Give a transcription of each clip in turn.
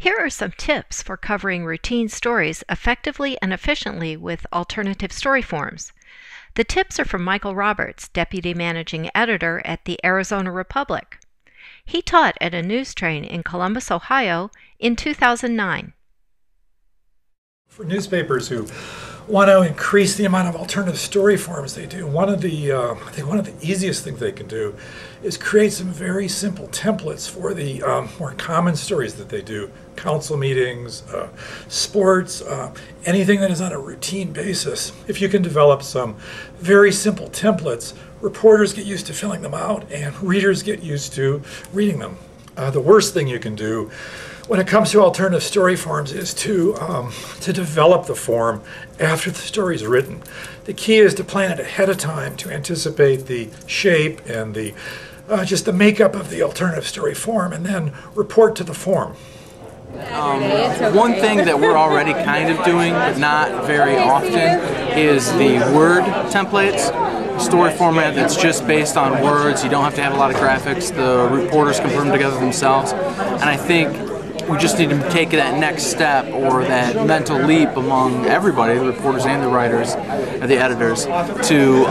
Here are some tips for covering routine stories effectively and efficiently with alternative story forms. The tips are from Michael Roberts, Deputy Managing Editor at the Arizona Republic. He taught at a NewsTrain in Columbus, Ohio in 2009. For newspapers who want to increase the amount of alternative story forms they do, I think one of the easiest things they can do is create some very simple templates for the more common stories that they do. Council meetings, sports, anything that is on a routine basis. If you can develop some very simple templates, reporters get used to filling them out and readers get used to reading them. The worst thing you can do when it comes to alternative story forms is to develop the form after the story is written. The key is to plan it ahead of time to anticipate the shape and just the makeup of the alternative story form, and then report to the form. One thing that we're already kind of doing, but not very often, is the Word templates. Story format that's just based on words. You don't have to have a lot of graphics. The reporters can put them together themselves. And I think we just need to take that next step, or that mental leap among everybody, the reporters and the writers, or the editors, to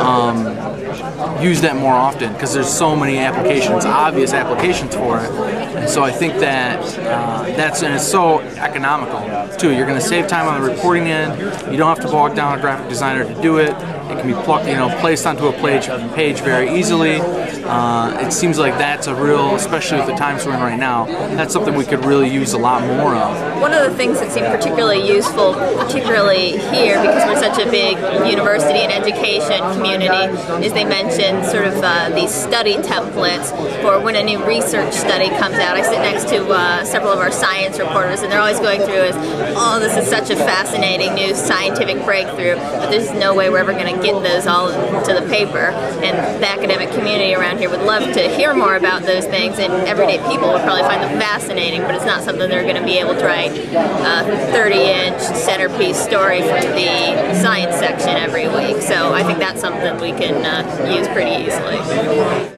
use that more often, because there's so many applications, obvious applications for it. And so I think that and it's so economical too. You're going to save time on the reporting end. You don't have to bog down a graphic designer to do it. It can be placed onto a page very easily. It seems like that's a real, especially with the times we're in right now, that's something we could really use a lot more of. One of the things that seemed particularly useful, particularly here, because we're such a big university and education community, is they mentioned sort of these study templates for when a new research study comes out. I sit next to several of our science reporters, and they're always going through oh, this is such a fascinating new scientific breakthrough, but there's no way we're ever going to get those all to the paper. And the academic community around here would love to hear more about those things, and everyday people would probably find them fascinating, but it's not something they're going to be able to write a 30-inch centerpiece story for the science section every week. So I think that's something we can use pretty easily.